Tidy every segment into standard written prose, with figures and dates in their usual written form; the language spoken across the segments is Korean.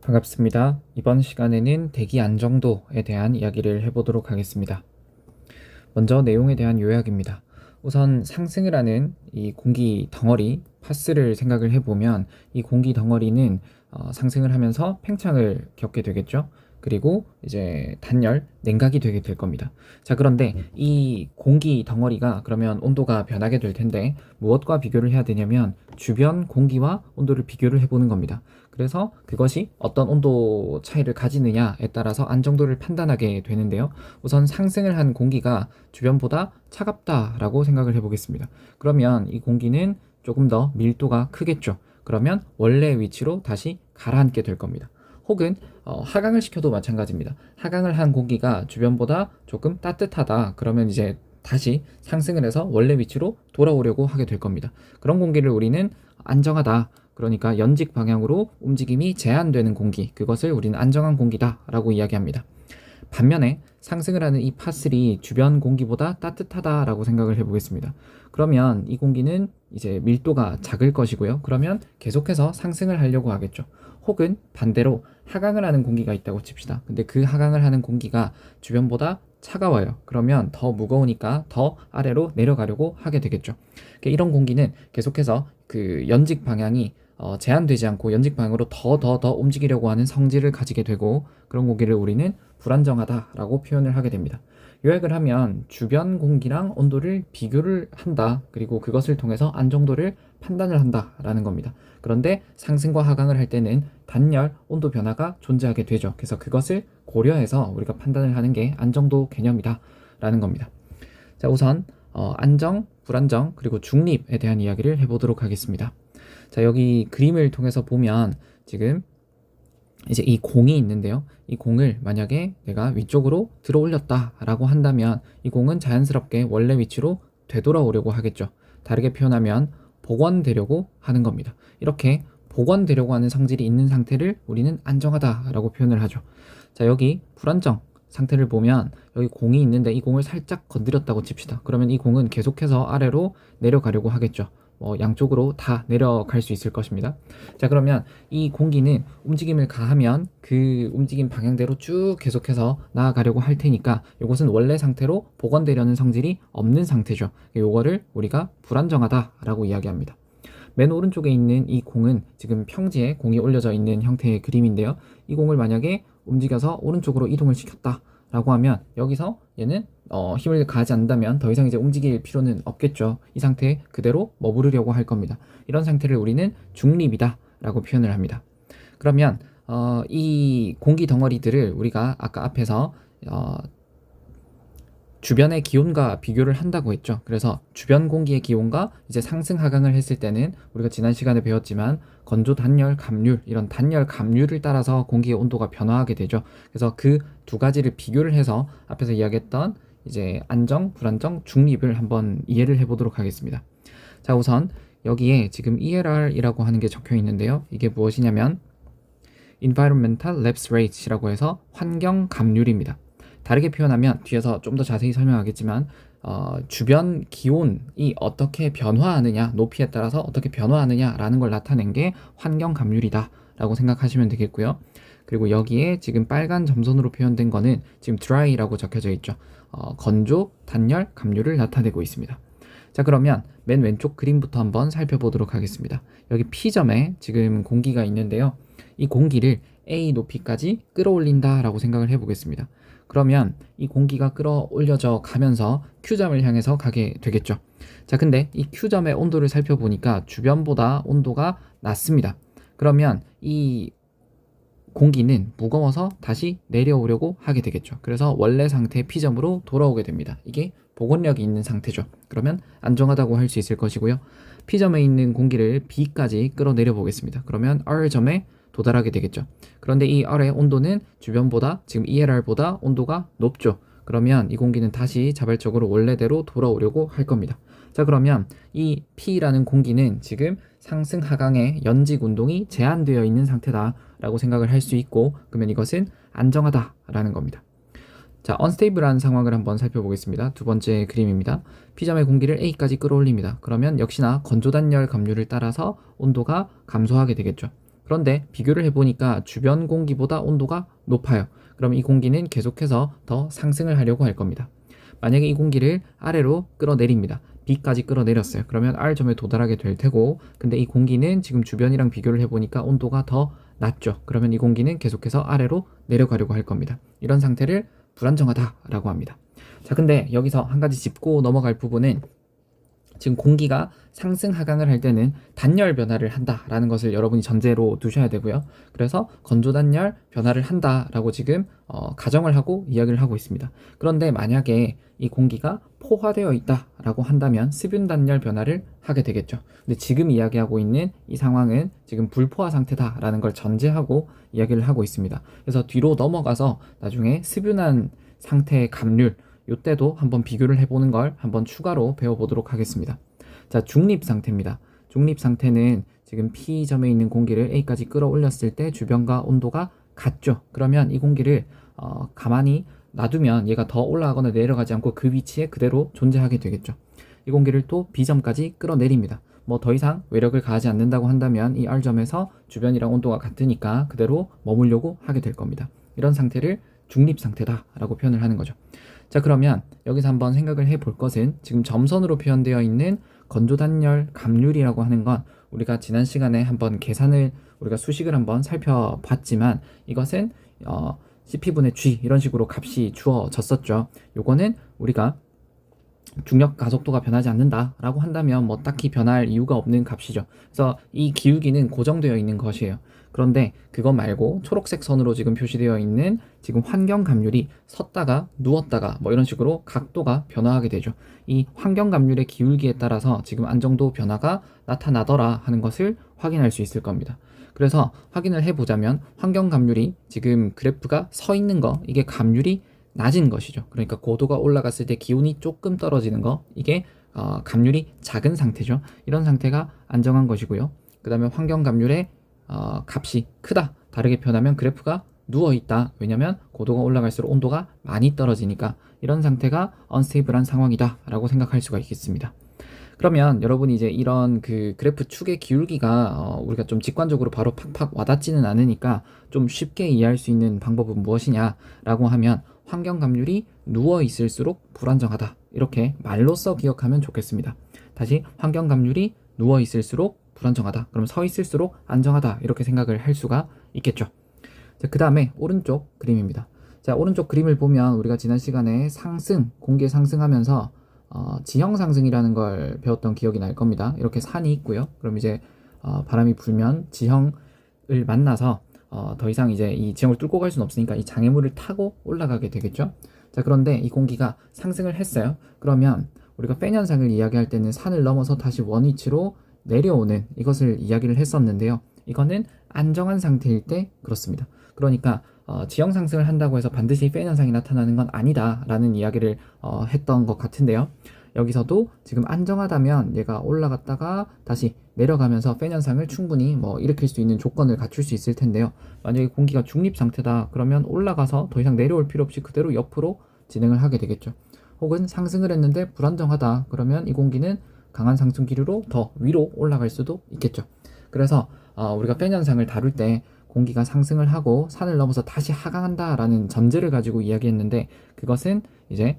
반갑습니다. 이번 시간에는 대기 안정도에 대한 이야기를 해보도록 하겠습니다. 먼저 내용에 대한 요약입니다. 우선 상승을 하는 이 공기 덩어리, 파스를 생각을 해보면 이 공기 덩어리는 상승을 하면서 팽창을 겪게 되겠죠. 그리고 이제 단열, 냉각이 되게 될 겁니다. 자, 그런데 이 공기 덩어리가 그러면 온도가 변하게 될 텐데 무엇과 비교를 해야 되냐면 주변 공기와 온도를 비교를 해보는 겁니다. 그래서 그것이 어떤 온도 차이를 가지느냐에 따라서 안정도를 판단하게 되는데요. 우선 상승을 한 공기가 주변보다 차갑다라고 생각을 해보겠습니다. 그러면 이 공기는 조금 더 밀도가 크겠죠. 그러면 원래 위치로 다시 가라앉게 될 겁니다. 혹은 하강을 시켜도 마찬가지입니다. 하강을 한 공기가 주변보다 조금 따뜻하다. 그러면 이제 다시 상승을 해서 원래 위치로 돌아오려고 하게 될 겁니다. 그런 공기를 우리는 안정하다. 그러니까 연직 방향으로 움직임이 제한되는 공기, 그것을 우리는 안정한 공기다라고 이야기합니다. 반면에 상승을 하는 이 파슬이 주변 공기보다 따뜻하다라고 생각을 해보겠습니다. 그러면 이 공기는 이제 밀도가 작을 것이고요. 그러면 계속해서 상승을 하려고 하겠죠. 혹은 반대로 하강을 하는 공기가 있다고 칩시다. 근데 그 하강을 하는 공기가 주변보다 차가워요. 그러면 더 무거우니까 더 아래로 내려가려고 하게 되겠죠. 이런 공기는 계속해서 그 연직 방향이 제한되지 않고 연직 방향으로 더 움직이려고 하는 성질을 가지게 되고, 그런 공기를 우리는 불안정하다라고 표현을 하게 됩니다. 요약을 하면 주변 공기랑 온도를 비교를 한다. 그리고 그것을 통해서 안정도를 판단을 한다라는 겁니다. 그런데 상승과 하강을 할 때는 단열, 온도 변화가 존재하게 되죠. 그래서 그것을 고려해서 우리가 판단을 하는 게 안정도 개념이다라는 겁니다. 자, 우선 안정, 불안정, 그리고 중립에 대한 이야기를 해보도록 하겠습니다. 자, 여기 그림을 통해서 보면 지금 이제 이 공이 있는데요. 이 공을 만약에 내가 위쪽으로 들어 올렸다라고 한다면 이 공은 자연스럽게 원래 위치로 되돌아오려고 하겠죠. 다르게 표현하면 복원되려고 하는 겁니다. 이렇게 복원되려고 하는 성질이 있는 상태를 우리는 안정하다라고 표현을 하죠. 자, 여기 불안정 상태를 보면 여기 공이 있는데 이 공을 살짝 건드렸다고 칩시다. 그러면 이 공은 계속해서 아래로 내려가려고 하겠죠. 양쪽으로 다 내려갈 수 있을 것입니다. 자, 그러면 이 공기는 움직임을 가하면 그 움직임 방향대로 쭉 계속해서 나아가려고 할 테니까 이것은 원래 상태로 복원되려는 성질이 없는 상태죠. 이거를 우리가 불안정하다라고 이야기합니다. 맨 오른쪽에 있는 이 공은 지금 평지에 공이 올려져 있는 형태의 그림인데요. 이 공을 만약에 움직여서 오른쪽으로 이동을 시켰다 라고 하면 여기서 얘는 힘을 가하지 않는다면 더 이상 이제 움직일 필요는 없겠죠. 이 상태에 그대로 머무르려고 할 겁니다. 이런 상태를 우리는 중립이다 라고 표현을 합니다. 그러면 이 공기 덩어리들을 우리가 아까 앞에서 주변의 기온과 비교를 한다고 했죠. 그래서 주변 공기의 기온과 이제 상승 하강을 했을 때는 우리가 지난 시간에 배웠지만 건조, 단열, 감률, 이런 단열, 감률을 따라서 공기의 온도가 변화하게 되죠. 그래서 그 두 가지를 비교를 해서 앞에서 이야기했던 이제 안정, 불안정, 중립을 한번 이해를 해보도록 하겠습니다. 자, 우선 여기에 지금 ELR이라고 하는 게 적혀 있는데요. 이게 무엇이냐면 Environmental Lapse Rate이라고 해서 환경 감률입니다. 다르게 표현하면 뒤에서 좀 더 자세히 설명하겠지만 주변 기온이 어떻게 변화하느냐, 높이에 따라서 어떻게 변화하느냐라는 걸 나타낸 게 환경 감률이다 라고 생각하시면 되겠고요. 그리고 여기에 지금 빨간 점선으로 표현된 거는 지금 dry라고 적혀져 있죠. 건조, 단열, 감률을 나타내고 있습니다. 자, 그러면 맨 왼쪽 그림부터 한번 살펴보도록 하겠습니다. 여기 P점에 지금 공기가 있는데요. 이 공기를 A 높이까지 끌어올린다 라고 생각을 해보겠습니다. 그러면 이 공기가 끌어올려져 가면서 Q점을 향해서 가게 되겠죠. 자, 근데 이 Q점의 온도를 살펴보니까 주변보다 온도가 낮습니다. 그러면 이 공기는 무거워서 다시 내려오려고 하게 되겠죠. 그래서 원래 상태 P점으로 돌아오게 됩니다. 이게 복원력이 있는 상태죠. 그러면 안정하다고 할 수 있을 것이고요. P점에 있는 공기를 B까지 끌어내려 보겠습니다. 그러면 R점에 도달하게 되겠죠. 그런데 이 R의 온도는 주변보다, 지금 ELR보다 온도가 높죠. 그러면 이 공기는 다시 자발적으로 원래대로 돌아오려고 할 겁니다. 자, 그러면 이 P라는 공기는 지금 상승 하강의 연직 운동이 제한되어 있는 상태다라고 생각을 할 수 있고, 그러면 이것은 안정하다라는 겁니다. 자, 언스테이블한 상황을 한번 살펴보겠습니다. 두 번째 그림입니다. P점의 공기를 A까지 끌어올립니다. 그러면 역시나 건조단열 감률을 따라서 온도가 감소하게 되겠죠. 그런데 비교를 해보니까 주변 공기보다 온도가 높아요. 그럼 이 공기는 계속해서 더 상승을 하려고 할 겁니다. 만약에 이 공기를 아래로 끌어내립니다. B까지 끌어내렸어요. 그러면 R점에 도달하게 될 테고, 근데 이 공기는 지금 주변이랑 비교를 해보니까 온도가 더 낮죠. 그러면 이 공기는 계속해서 아래로 내려가려고 할 겁니다. 이런 상태를 불안정하다라고 합니다. 자, 근데 여기서 한 가지 짚고 넘어갈 부분은, 지금 공기가 상승 하강을 할 때는 단열 변화를 한다라는 것을 여러분이 전제로 두셔야 되고요. 그래서 건조 단열 변화를 한다라고 지금 가정을 하고 이야기를 하고 있습니다. 그런데 만약에 이 공기가 포화되어 있다라고 한다면 수분 단열 변화를 하게 되겠죠. 근데 지금 이야기하고 있는 이 상황은 지금 불포화 상태다라는 걸 전제하고 이야기를 하고 있습니다. 그래서 뒤로 넘어가서 나중에 수분한 상태의 감률, 이때도 한번 비교를 해보는 걸 한번 추가로 배워보도록 하겠습니다. 자, 중립 상태입니다. 중립 상태는 지금 P점에 있는 공기를 A까지 끌어올렸을 때 주변과 온도가 같죠. 그러면 이 공기를 가만히 놔두면 얘가 더 올라가거나 내려가지 않고 그 위치에 그대로 존재하게 되겠죠. 이 공기를 또 B점까지 끌어내립니다. 뭐 더 이상 외력을 가하지 않는다고 한다면 이 R점에서 주변이랑 온도가 같으니까 그대로 머물려고 하게 될 겁니다. 이런 상태를 중립 상태다라고 표현을 하는 거죠. 자, 그러면 여기서 한번 생각을 해볼 것은, 지금 점선으로 표현되어 있는 건조단열 감률이라고 하는 건 우리가 지난 시간에 한번 계산을, 우리가 수식을 한번 살펴봤지만 이것은 CP분의 G 이런 식으로 값이 주어졌었죠. 요거는 우리가 중력 가속도가 변하지 않는다라고 한다면 뭐 딱히 변할 이유가 없는 값이죠. 그래서 이 기울기는 고정되어 있는 것이에요. 그런데 그거 말고 초록색 선으로 지금 표시되어 있는 지금 환경 감률이 섰다가 누웠다가 뭐 이런 식으로 각도가 변화하게 되죠. 이 환경 감률의 기울기에 따라서 지금 안정도 변화가 나타나더라 하는 것을 확인할 수 있을 겁니다. 그래서 확인을 해보자면 환경 감률이 지금 그래프가 서 있는 거, 이게 감률이 낮은 것이죠. 그러니까 고도가 올라갔을 때 기온이 조금 떨어지는 거, 이게 감률이 작은 상태죠. 이런 상태가 안정한 것이고요. 그 다음에 환경 감률의 값이 크다, 다르게 표현하면 그래프가 누워있다. 왜냐면 고도가 올라갈수록 온도가 많이 떨어지니까 이런 상태가 언스테이블한 상황이다 라고 생각할 수가 있겠습니다. 그러면 여러분이 이제 이런 그 그래프 축의 기울기가 우리가 좀 직관적으로 바로 팍팍 와닿지는 않으니까 좀 쉽게 이해할 수 있는 방법은 무엇이냐 라고 하면, 환경 감률이 누워 있을수록 불안정하다, 이렇게 말로써 기억하면 좋겠습니다. 다시, 환경 감률이 누워 있을수록 불안정하다, 그럼 서 있을수록 안정하다, 이렇게 생각을 할 수가 있겠죠. 자, 그 다음에 오른쪽 그림입니다. 자, 오른쪽 그림을 보면 우리가 지난 시간에 상승, 공기의 상승하면서 지형 상승이라는 걸 배웠던 기억이 날 겁니다. 이렇게 산이 있고요. 그럼 이제 바람이 불면 지형을 만나서 더 이상 이제 이 지형을 뚫고 갈 수는 없으니까 이 장애물을 타고 올라가게 되겠죠. 자, 그런데 이 공기가 상승을 했어요. 그러면 우리가 팬 현상을 이야기할 때는 산을 넘어서 다시 원위치로 내려오는 이것을 이야기를 했었는데요. 이거는 안정한 상태일 때 그렇습니다. 그러니까 지형 상승을 한다고 해서 반드시 팬 현상이 나타나는 건 아니다 라는 이야기를 했던 것 같은데요. 여기서도 지금 안정하다면 얘가 올라갔다가 다시 내려가면서 팬 현상을 충분히 일으킬 수 있는 조건을 갖출 수 있을 텐데요. 만약에 공기가 중립 상태다 그러면 올라가서 더 이상 내려올 필요 없이 그대로 옆으로 진행을 하게 되겠죠. 혹은 상승을 했는데 불안정하다 그러면 이 공기는 강한 상승 기류로 더 위로 올라갈 수도 있겠죠. 그래서 우리가 팬 현상을 다룰 때 공기가 상승을 하고 산을 넘어서 다시 하강한다라는 전제를 가지고 이야기했는데, 그것은 이제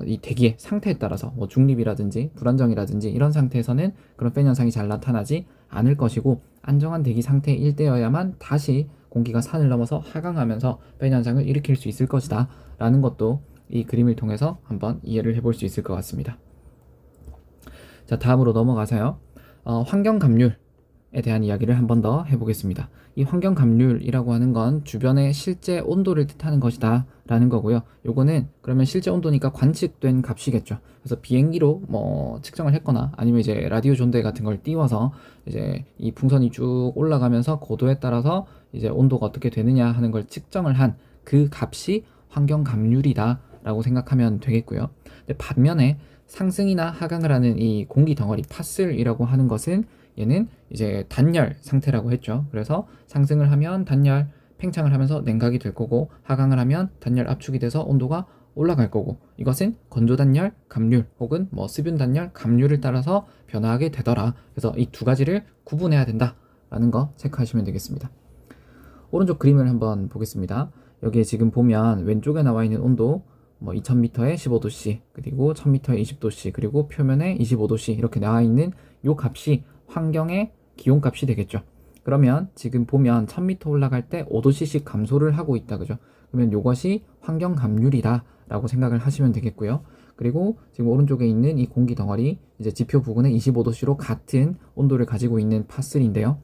이 대기의 상태에 따라서 중립이라든지 불안정이라든지 이런 상태에서는 그런 팬 현상이 잘 나타나지 않을 것이고, 안정한 대기 상태일 때여야만 다시 공기가 산을 넘어서 하강하면서 팬 현상을 일으킬 수 있을 것이다 라는 것도 이 그림을 통해서 한번 이해를 해볼 수 있을 것 같습니다. 자, 다음으로 넘어가서요. 환경 감률에 대한 이야기를 한 번 더 해보겠습니다. 이 환경 감률이라고 하는 건 주변의 실제 온도를 뜻하는 것이다 라는 거고요. 요거는 그러면 실제 온도니까 관측된 값이겠죠. 그래서 비행기로 측정을 했거나 아니면 이제 라디오 존대 같은 걸 띄워서 이제 이 풍선이 쭉 올라가면서 고도에 따라서 이제 온도가 어떻게 되느냐 하는 걸 측정을 한 그 값이 환경 감률이다 라고 생각하면 되겠고요. 근데 반면에 상승이나 하강을 하는 이 공기 덩어리 파슬이라고 하는 것은, 얘는 이제 단열 상태라고 했죠. 그래서 상승을 하면 단열, 팽창을 하면서 냉각이 될 거고, 하강을 하면 단열 압축이 돼서 온도가 올라갈 거고, 이것은 건조 단열 감률 혹은 수분 단열 감률을 따라서 변화하게 되더라. 그래서 이 두 가지를 구분해야 된다 라는 거 체크하시면 되겠습니다. 오른쪽 그림을 한번 보겠습니다. 여기에 지금 보면 왼쪽에 나와 있는 온도 2000m에 15도씨, 그리고 1000m에 20도씨, 그리고 표면에 25도씨 이렇게 나와 있는 요 값이 환경의 기온 값이 되겠죠. 그러면 지금 보면 1000m 올라갈 때 5도씨씩 감소를 하고 있다, 그죠? 그러면 요것이 환경 감률이다 라고 생각을 하시면 되겠고요. 그리고 지금 오른쪽에 있는 이 공기 덩어리, 이제 지표 부근에 25도씨로 같은 온도를 가지고 있는 파3인데요.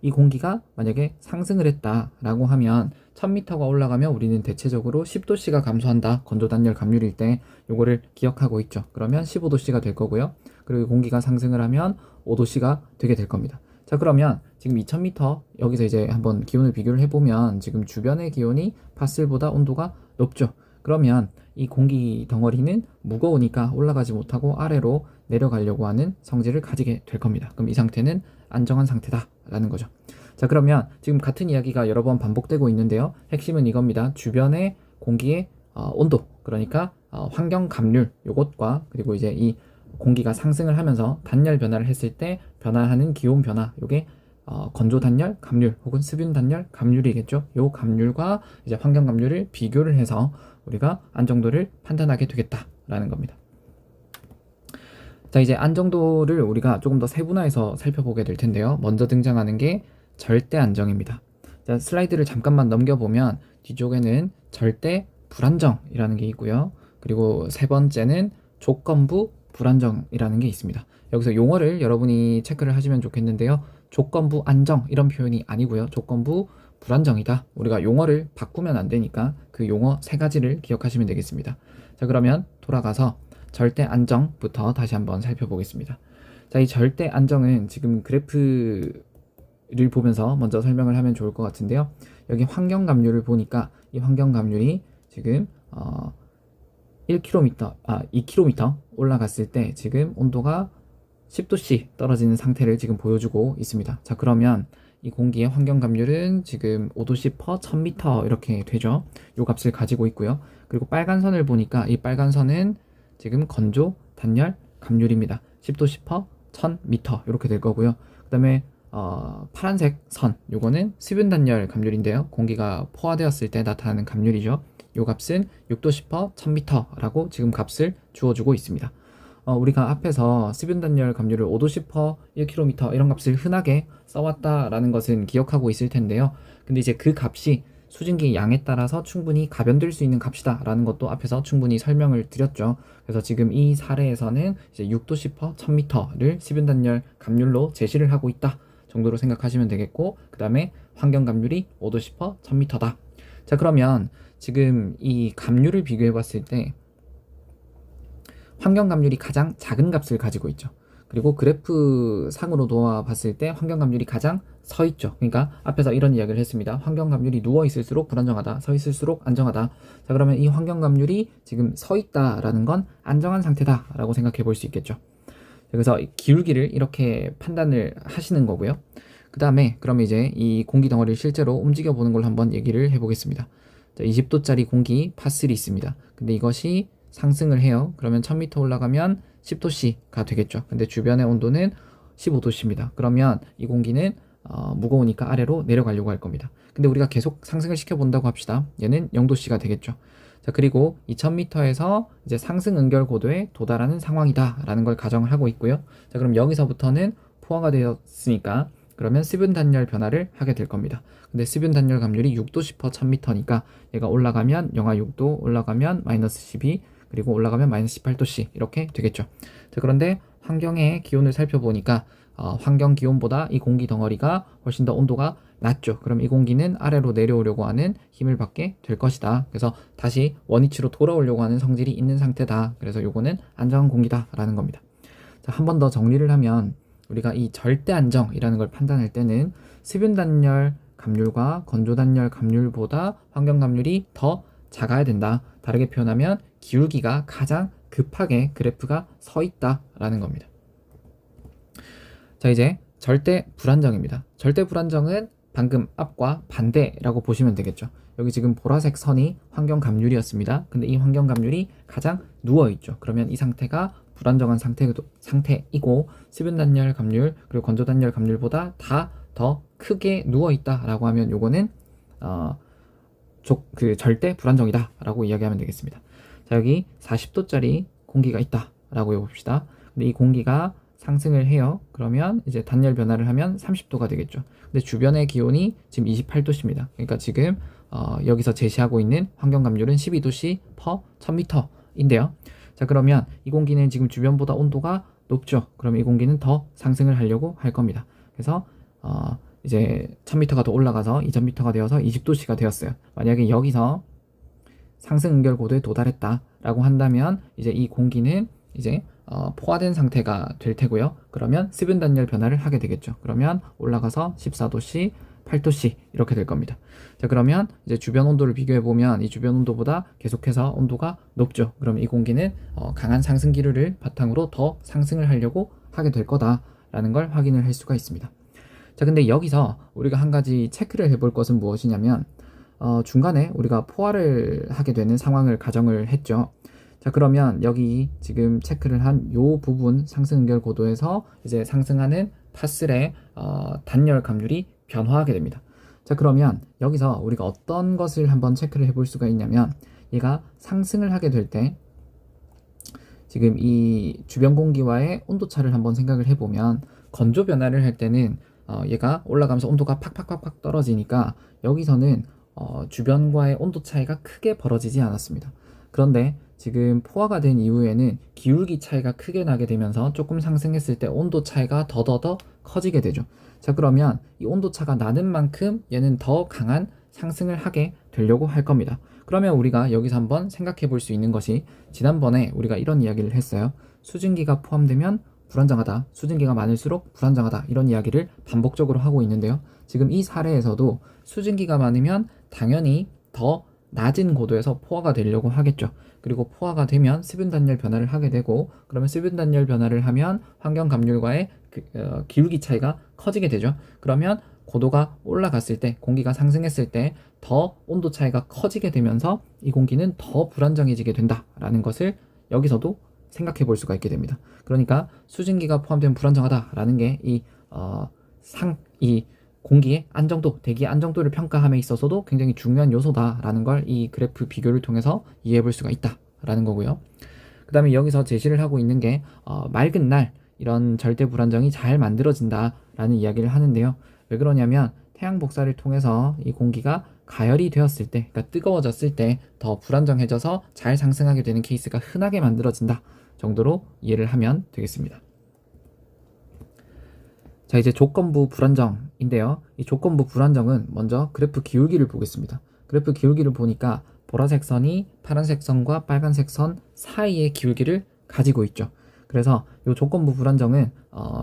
이 공기가 만약에 상승을 했다라고 하면 1000m가 올라가면 우리는 대체적으로 10도씨가 감소한다. 건조 단열 감률일 때 요거를 기억하고 있죠. 그러면 15도씨가 될 거고요. 그리고 공기가 상승을 하면 5도씨가 되게 될 겁니다. 자, 그러면 지금 2000m 여기서 이제 한번 기온을 비교를 해보면 지금 주변의 기온이 파슬보다 온도가 높죠. 그러면 이 공기 덩어리는 무거우니까 올라가지 못하고 아래로 내려가려고 하는 성질을 가지게 될 겁니다. 그럼 이 상태는 안정한 상태다 라는 거죠. 자, 그러면 지금 같은 이야기가 여러 번 반복되고 있는데요. 핵심은 이겁니다. 주변의 공기의 온도, 그러니까 환경 감률 요것과, 그리고 이제 이 공기가 상승을 하면서 단열 변화를 했을 때 변화하는 기온 변화, 요게 건조 단열 감률 혹은 수분 단열 감률이겠죠. 요 감률과 이제 환경 감률을 비교를 해서 우리가 안정도를 판단하게 되겠다라는 겁니다. 자, 이제 안정도를 우리가 조금 더 세분화해서 살펴보게 될 텐데요. 먼저 등장하는 게 절대 안정입니다. 자, 슬라이드를 잠깐만 넘겨보면 뒤쪽에는 절대 불안정이라는 게 있고요. 그리고 세 번째는 조건부 불안정이라는 게 있습니다. 여기서 용어를 여러분이 체크를 하시면 좋겠는데요. 조건부 안정 이런 표현이 아니고요. 조건부 불안정이다. 우리가 용어를 바꾸면 안 되니까 그 용어 세 가지를 기억하시면 되겠습니다. 자, 그러면 돌아가서 절대 안정부터 다시 한번 살펴보겠습니다. 자, 이 절대 안정은 지금 그래프를 보면서 먼저 설명을 하면 좋을 것 같은데요. 여기 환경 감률을 보니까 이 환경 감률이 지금 2km 올라갔을 때 지금 온도가 10도씨 떨어지는 상태를 지금 보여주고 있습니다. 자, 그러면 이 공기의 환경 감률은 지금 5도씨 per 1000m 이렇게 되죠. 요 값을 가지고 있고요. 그리고 빨간 선을 보니까 이 빨간 선은 지금 건조 단열 감률입니다. 10도씨 per 1000m 이렇게 될 거고요. 그 다음에 파란색 선, 요거는 수분 단열 감률인데요. 공기가 포화되었을 때 나타나는 감률이죠. 요 값은 6도씨 per 1000m라고 지금 값을 주어주고 있습니다. 우리가 앞에서 수분 단열 감률을 5도씨 per 1km 이런 값을 흔하게 써왔다라는 것은 기억하고 있을 텐데요. 근데 이제 그 값이 수증기 양에 따라서 충분히 가변될 수 있는 값이다 라는 것도 앞에서 충분히 설명을 드렸죠. 그래서 지금 이 사례에서는 이제 6도씨 per 1000m를 수분 단열 감률로 제시를 하고 있다 정도로 생각하시면 되겠고, 그 다음에 환경 감률이 5도씨 per 1000m다. 자, 그러면 지금 이 감률을 비교해 봤을 때 환경 감률이 가장 작은 값을 가지고 있죠. 그리고 그래프 상으로 놓아 봤을 때 환경 감률이 가장 서 있죠. 그러니까 앞에서 이런 이야기를 했습니다. 환경 감률이 누워 있을수록 불안정하다, 서 있을수록 안정하다. 자, 그러면 이 환경 감률이 지금 서 있다라는 건 안정한 상태다라고 생각해 볼 수 있겠죠. 그래서 기울기를 이렇게 판단을 하시는 거고요. 그 다음에 그럼 이제 이 공기 덩어리를 실제로 움직여 보는 걸 한번 얘기를 해보겠습니다. 자, 20도짜리 공기 파3 있습니다. 근데 이것이 상승을 해요. 그러면 1000m 올라가면 10도씨가 되겠죠. 근데 주변의 온도는 15도씨입니다. 그러면 이 공기는 무거우니까 아래로 내려가려고 할 겁니다. 근데 우리가 계속 상승을 시켜본다고 합시다. 얘는 0도씨가 되겠죠. 자, 그리고 2000m에서 이제 상승 응결 고도에 도달하는 상황이다 라는 걸 가정을 하고 있고요. 자, 그럼 여기서부터는 포화가 되었으니까 그러면 수분 단열 변화를 하게 될 겁니다. 근데 수분 단열 감률이 6도씨 per 1000m니까 얘가 올라가면 영하 6도, 올라가면 마이너스 12, 그리고 올라가면 마이너스 18도씨 이렇게 되겠죠. 자, 그런데 환경의 기온을 살펴보니까 환경 기온보다 이 공기 덩어리가 훨씬 더 온도가 낮죠. 그럼 이 공기는 아래로 내려오려고 하는 힘을 받게 될 것이다. 그래서 다시 원위치로 돌아오려고 하는 성질이 있는 상태다. 그래서 요거는 안정한 공기다 라는 겁니다. 자, 한 번 더 정리를 하면 우리가 이 절대 안정이라는 걸 판단할 때는 수분 단열 감률과 건조 단열 감률보다 환경 감률이 더 작아야 된다. 다르게 표현하면 기울기가 가장 급하게 그래프가 서 있다라는 겁니다. 자, 이제 절대 불안정입니다. 절대 불안정은 방금 앞과 반대라고 보시면 되겠죠. 여기 지금 보라색 선이 환경 감률이었습니다. 근데 이 환경 감률이 가장 누워있죠. 그러면 이 상태가 불안정한 상태이고 수분 단열 감률 그리고 건조 단열 감률보다 다 더 크게 누워있다 라고 하면 요거는 절대 불안정이다 라고 이야기하면 되겠습니다. 자, 여기 40도짜리 공기가 있다 라고 해봅시다. 근데 이 공기가 상승을 해요. 그러면 이제 단열 변화를 하면 30도가 되겠죠. 근데 주변의 기온이 지금 28도씨입니다. 그러니까 지금 여기서 제시하고 있는 환경 감률은 12도씨 per 1000m인데요. 자, 그러면 이 공기는 지금 주변보다 온도가 높죠. 그러면 이 공기는 더 상승을 하려고 할 겁니다. 그래서 이제 1000m가 더 올라가서 2000m가 되어서 20도씨가 되었어요. 만약에 여기서 상승 응결 고도에 도달했다 라고 한다면 이제 이 공기는 이제 포화된 상태가 될 테고요. 그러면 수분 단열 변화를 하게 되겠죠. 그러면 올라가서 14도씨, 8도씨 이렇게 될 겁니다. 자, 그러면 이제 주변 온도를 비교해 보면 이 주변 온도보다 계속해서 온도가 높죠. 그럼 이 공기는 강한 상승 기류를 바탕으로 더 상승을 하려고 하게 될 거다라는 걸 확인을 할 수가 있습니다. 자, 근데 여기서 우리가 한 가지 체크를 해볼 것은 무엇이냐면 중간에 우리가 포화를 하게 되는 상황을 가정을 했죠. 자, 그러면 여기 지금 체크를 한 요 부분 상승 응결 고도에서 이제 상승하는 파슬의 단열 감률이 변화하게 됩니다. 자, 그러면 여기서 우리가 어떤 것을 한번 체크를 해볼 수가 있냐면 얘가 상승을 하게 될 때 지금 이 주변 공기와의 온도차를 한번 생각을 해보면 건조 변화를 할 때는 얘가 올라가면서 온도가 팍팍팍팍 떨어지니까 여기서는 주변과의 온도 차이가 크게 벌어지지 않았습니다. 그런데 지금 포화가 된 이후에는 기울기 차이가 크게 나게 되면서 조금 상승했을 때 온도 차이가 더더더 커지게 되죠. 자, 그러면 이 온도 차가 나는 만큼 얘는 더 강한 상승을 하게 되려고 할 겁니다. 그러면 우리가 여기서 한번 생각해 볼 수 있는 것이 지난번에 우리가 이런 이야기를 했어요. 수증기가 포함되면 불안정하다, 수증기가 많을수록 불안정하다, 이런 이야기를 반복적으로 하고 있는데요. 지금 이 사례에서도 수증기가 많으면 당연히 더 낮은 고도에서 포화가 되려고 하겠죠. 그리고 포화가 되면 수분 단열 변화를 하게 되고, 그러면 수분 단열 변화를 하면 환경 감률과의 기울기 차이가 커지게 되죠. 그러면 고도가 올라갔을 때, 공기가 상승했을 때 더 온도 차이가 커지게 되면서 이 공기는 더 불안정해지게 된다라는 것을 여기서도 생각해 볼 수가 있게 됩니다. 그러니까 수증기가 포함된 불안정하다라는 게 이 공기의 안정도, 대기의 안정도를 평가함에 있어서도 굉장히 중요한 요소다라는 걸 이 그래프 비교를 통해서 이해해 볼 수가 있다라는 거고요. 그 다음에 여기서 제시를 하고 있는 게 맑은 날 이런 절대 불안정이 잘 만들어진다라는 이야기를 하는데요. 왜 그러냐면 태양 복사를 통해서 이 공기가 가열이 되었을 때, 그러니까 뜨거워졌을 때 더 불안정해져서 잘 상승하게 되는 케이스가 흔하게 만들어진다 정도로 이해를 하면 되겠습니다. 자, 이제 조건부 불안정인데요. 이 조건부 불안정은 먼저 그래프 기울기를 보겠습니다. 그래프 기울기를 보니까 보라색 선이 파란색 선과 빨간색 선 사이의 기울기를 가지고 있죠. 그래서 이 조건부 불안정은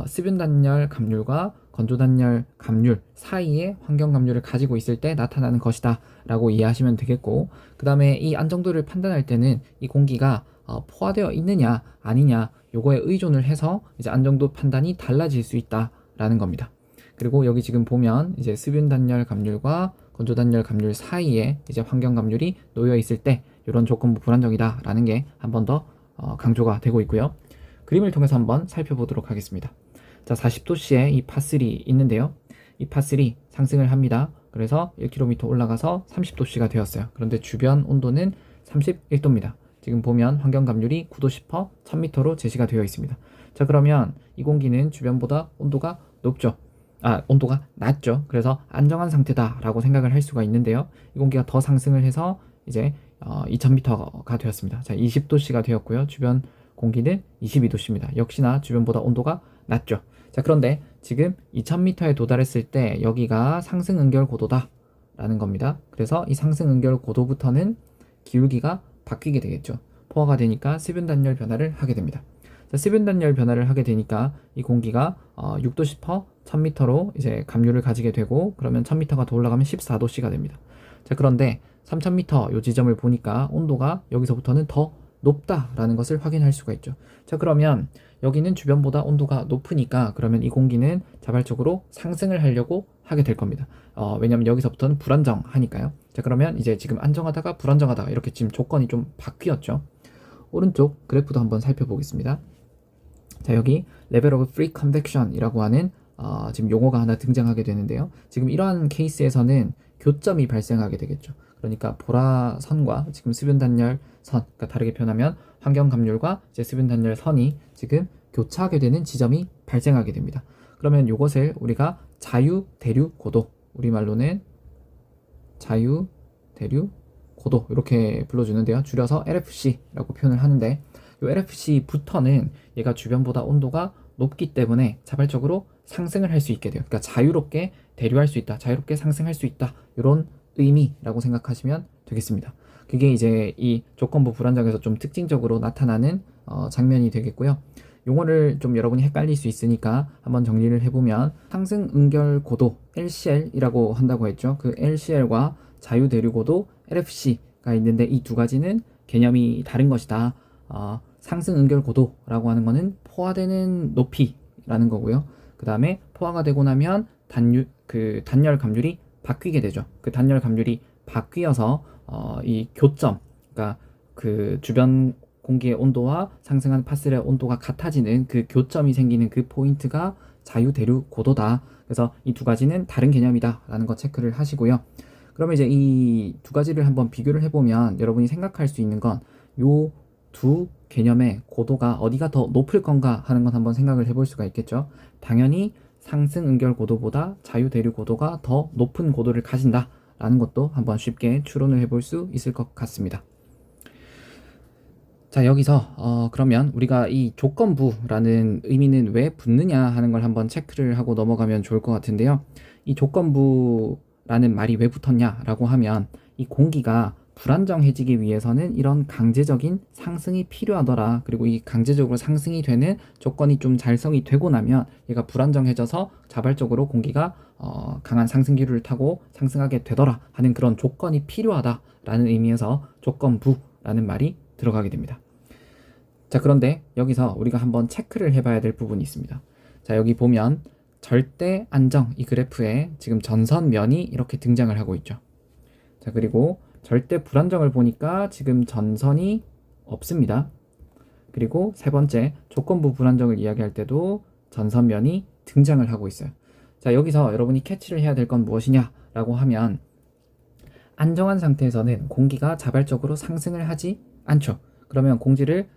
수분 단열 감률과 건조 단열 감률 사이의 환경 감률을 가지고 있을 때 나타나는 것이다 라고 이해하시면 되겠고, 그 다음에 이 안정도를 판단할 때는 이 공기가 포화되어 있느냐 아니냐 요거에 의존을 해서 이제 안정도 판단이 달라질 수 있다 라는 겁니다. 그리고 여기 지금 보면 이제 수분 단열 감률과 건조 단열 감률 사이에 이제 환경 감률이 놓여 있을 때 이런 조건부 불안정이다 라는 게 한 번 더 강조가 되고 있고요. 그림을 통해서 한번 살펴보도록 하겠습니다. 자, 40도씨에 이 파3 있는데요. 이 파3 상승을 합니다. 그래서 1km 올라가서 30도씨가 되었어요. 그런데 주변 온도는 31도입니다. 지금 보면 환경 감률이 9도씨 per 1000m로 제시가 되어 있습니다. 자, 그러면 이 공기는 주변보다 온도가 높죠. 온도가 낮죠. 그래서 안정한 상태다라고 생각을 할 수가 있는데요. 이 공기가 더 상승을 해서 이제 2000m가 되었습니다. 자, 20도씨가 되었고요. 주변 공기는 22도씨입니다. 역시나 주변보다 온도가 낮죠. 자, 그런데 지금 2000m에 도달했을 때 여기가 상승 응결 고도다 라는 겁니다. 그래서 이 상승 응결 고도부터는 기울기가 바뀌게 되겠죠. 포화가 되니까 수분 단열 변화를 하게 됩니다. 자, 수분 단열 변화를 하게 되니까 이 공기가 6도씨 per 1000m로 이제 감률을 가지게 되고, 그러면 1000m가 더 올라가면 14도씨가 됩니다. 자, 그런데 3000m 요 지점을 보니까 온도가 여기서부터는 더 높다라는 것을 확인할 수가 있죠. 자, 그러면 여기는 주변보다 온도가 높으니까 그러면 이 공기는 자발적으로 상승을 하려고 하게 될 겁니다. 왜냐면 여기서부터는 불안정하니까요. 자, 그러면 이제 지금 안정하다가 불안정하다 이렇게 지금 조건이 좀 바뀌었죠. 오른쪽 그래프도 한번 살펴보겠습니다. 자, 여기 레벨 오브 프리 컨벡션이라고 하는 지금 용어가 하나 등장하게 되는데요. 지금 이러한 케이스에서는 교점이 발생하게 되겠죠. 그러니까 보라선과 지금 수변단열선, 그러니까 다르게 표현하면 환경감률과 이제 수변단열선이 지금 교차하게 되는 지점이 발생하게 됩니다. 그러면 이것을 우리가 자유대류고도, 우리말로는 자유대류고도 이렇게 불러주는데요. 줄여서 LFC라고 표현을 하는데, 이 LFC부터는 얘가 주변보다 온도가 높기 때문에 자발적으로 상승을 할 수 있게 돼요. 그러니까 자유롭게 대류할 수 있다, 자유롭게 상승할 수 있다, 이런 의미라고 생각하시면 되겠습니다. 그게 이제 이 조건부 불안정에서 좀 특징적으로 나타나는 장면이 되겠고요. 용어를 좀 여러분이 헷갈릴 수 있으니까 한번 정리를 해보면, 상승 응결 고도 LCL이라고 한다고 했죠. 그 LCL과 자유대류고도 LFC가 있는데, 이 두 가지는 개념이 다른 것이다. 상승 응결 고도라고 하는 거는 포화되는 높이라는 거고요. 그 다음에 포화가 되고 나면 단열 감률이 바뀌게 되죠. 그 단열 감률이 바뀌어서 이 교점, 그러니까 그 주변 공기의 온도와 상승한 파슬의 온도가 같아지는 그 교점이 생기는 그 포인트가 자유대류 고도다. 그래서 이 두 가지는 다른 개념이다 라는 거 체크를 하시고요. 그러면 이제 이 두 가지를 한번 비교를 해보면 여러분이 생각할 수 있는 건, 요 두 개념의 고도가 어디가 더 높을 건가 하는 건 한번 생각을 해볼 수가 있겠죠. 당연히 상승 응결 고도보다 자유대류 고도가 더 높은 고도를 가진다 라는 것도 한번 쉽게 추론을 해볼 수 있을 것 같습니다. 자, 여기서 그러면 우리가 이 조건부라는 의미는 왜 붙느냐 하는 걸 한번 체크를 하고 넘어가면 좋을 것 같은데요. 이 조건부라는 말이 왜 붙었냐라고 하면, 이 공기가 불안정해지기 위해서는 이런 강제적인 상승이 필요하더라. 그리고 이 강제적으로 상승이 되는 조건이 좀 잘성이 되고 나면 얘가 불안정해져서 자발적으로 공기가 강한 상승 기류를 타고 상승하게 되더라 하는 그런 조건이 필요하다라는 의미에서 조건부라는 말이 들어가게 됩니다. 자, 그런데 여기서 우리가 한번 체크를 해봐야 될 부분이 있습니다. 자, 여기 보면 절대 안정, 이 그래프에 지금 전선면이 이렇게 등장을 하고 있죠. 자, 그리고 절대 불안정을 보니까 지금 전선이 없습니다. 그리고 세 번째, 조건부 불안정을 이야기할 때도 전선면이 등장을 하고 있어요. 자, 여기서 여러분이 캐치를 해야 될 건 무엇이냐라고 하면, 안정한 상태에서는 공기가 자발적으로 상승을 하지 않죠. 그러면 공기를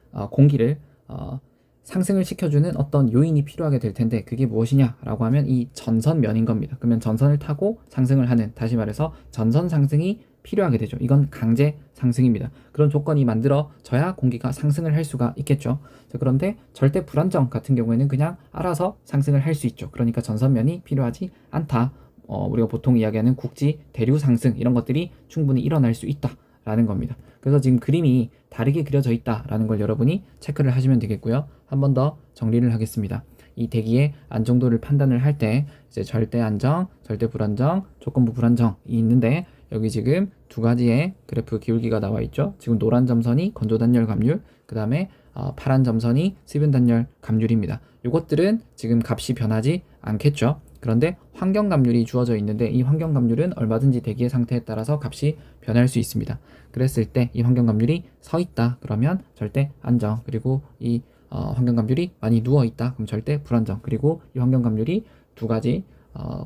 상승을 시켜주는 어떤 요인이 필요하게 될 텐데, 그게 무엇이냐라고 하면 이 전선면인 겁니다. 그러면 전선을 타고 상승을 하는, 다시 말해서 전선 상승이 필요하게 되죠. 이건 강제 상승입니다. 그런 조건이 만들어져야 공기가 상승을 할 수가 있겠죠. 자, 그런데 절대 불안정 같은 경우에는 그냥 알아서 상승을 할 수 있죠. 그러니까 전선면이 필요하지 않다. 우리가 보통 이야기하는 국지 대류 상승, 이런 것들이 충분히 일어날 수 있다라는 겁니다. 그래서 지금 그림이 다르게 그려져 있다라는 걸 여러분이 체크를 하시면 되겠고요. 한 번 더 정리를 하겠습니다. 이 대기의 안정도를 판단을 할 때 이제 절대 안정, 절대 불안정, 조건부 불안정이 있는데, 여기 지금 두 가지의 그래프 기울기가 나와 있죠. 지금 노란 점선이 건조 단열 감률, 그 다음에 파란 점선이 수변 단열 감률입니다. 이것들은 지금 값이 변하지 않겠죠. 그런데 환경 감률이 주어져 있는데, 이 환경 감률은 얼마든지 대기의 상태에 따라서 값이 변할 수 있습니다. 그랬을 때 이 환경 감률이 서 있다 그러면 절대 안정, 그리고 이 환경 감률이 많이 누워 있다 그럼 절대 불안정, 그리고 이 환경 감률이 두 가지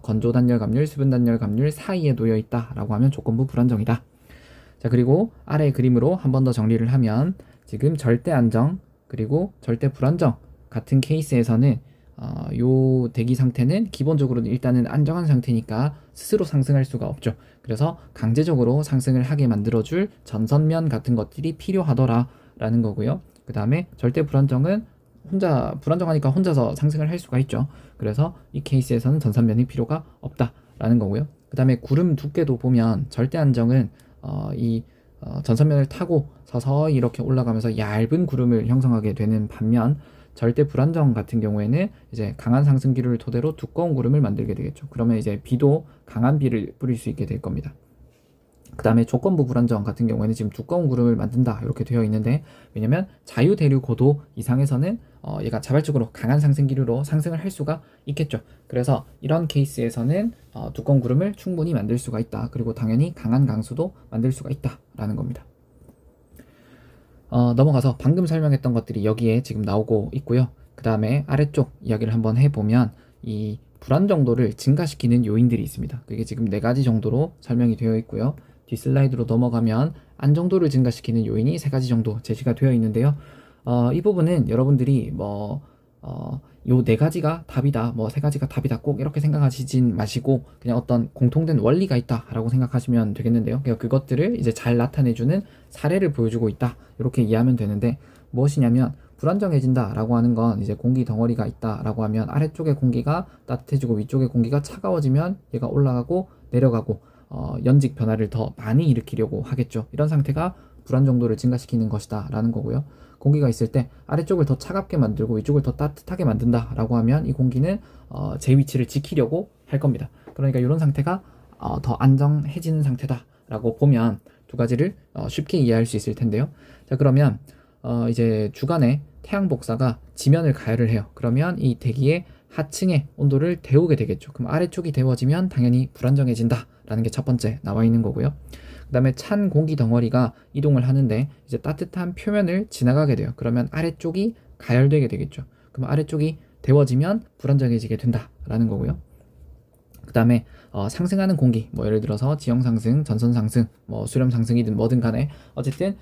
건조 단열 감률, 수분 단열 감률 사이에 놓여 있다라고 하면 조건부 불안정이다. 자, 그리고 아래 그림으로 한 번 더 정리를 하면, 지금 절대 안정 그리고 절대 불안정 같은 케이스에서는 요 대기 상태는 기본적으로 일단은 안정한 상태니까 스스로 상승할 수가 없죠. 그래서 강제적으로 상승을 하게 만들어줄 전선면 같은 것들이 필요하더라 라는 거고요. 그 다음에 절대 불안정은 불안정하니까 혼자서 상승을 할 수가 있죠. 그래서 이 케이스에서는 전선면이 필요가 없다라는 거고요. 그 다음에 구름 두께도 보면 절대 안정은 전선면을 타고 서서히 이렇게 올라가면서 얇은 구름을 형성하게 되는 반면, 절대 불안정 같은 경우에는 이제 강한 상승 기류를 토대로 두꺼운 구름을 만들게 되겠죠. 그러면 이제 비도 강한 비를 뿌릴 수 있게 될 겁니다. 그 다음에 조건부 불안정 같은 경우에는 지금 두꺼운 구름을 만든다 이렇게 되어 있는데, 왜냐면 자유대류 고도 이상에서는 얘가 자발적으로 강한 상승 기류로 상승을 할 수가 있겠죠. 그래서 이런 케이스에서는 두꺼운 구름을 충분히 만들 수가 있다. 그리고 당연히 강한 강수도 만들 수가 있다라는 겁니다. 넘어가서 방금 설명했던 것들이 여기에 지금 나오고 있고요. 그 다음에 아래쪽 이야기를 한번 해보면, 이 불안 정도를 증가시키는 요인들이 있습니다. 그게 지금 4가지 정도로 설명이 되어 있고요. 뒤 슬라이드로 넘어가면 안정도를 증가시키는 요인이 3가지 정도 제시가 되어 있는데요. 이 부분은 여러분들이 요 4가지가 답이다, 3가지가 답이다 꼭 이렇게 생각하시진 마시고 그냥 어떤 공통된 원리가 있다라고 생각하시면 되겠는데요. 그러니까 그것들을 이제 잘 나타내주는 사례를 보여주고 있다, 이렇게 이해하면 되는데, 무엇이냐면 불안정해진다 라고 하는 건 이제 공기 덩어리가 있다 라고 하면 아래쪽의 공기가 따뜻해지고 위쪽의 공기가 차가워지면 얘가 올라가고 내려가고 연직 변화를 더 많이 일으키려고 하겠죠. 이런 상태가 불안 정도를 증가시키는 것이다 라는 거고요. 공기가 있을 때 아래쪽을 더 차갑게 만들고 위쪽을 더 따뜻하게 만든다 라고 하면 이 공기는 제 위치를 지키려고 할 겁니다. 그러니까 이런 상태가 더 안정해지는 상태다 라고 보면 2가지를 쉽게 이해할 수 있을 텐데요. 자, 그러면 이제 주간에 태양 복사가 지면을 가열을 해요. 그러면 이 대기의 하층의 온도를 데우게 되겠죠. 그럼 아래쪽이 데워지면 당연히 불안정해진다 라는 게 첫 번째 나와 있는 거고요. 그 다음에 찬 공기 덩어리가 이동을 하는데 이제 따뜻한 표면을 지나가게 돼요. 그러면 아래쪽이 가열되게 되겠죠. 그럼 아래쪽이 데워지면 불안정해지게 된다 라는 거고요. 그 다음에 상승하는 공기, 예를 들어서 지형 상승, 전선 상승, 수렴 상승이든 뭐든 간에 어쨌든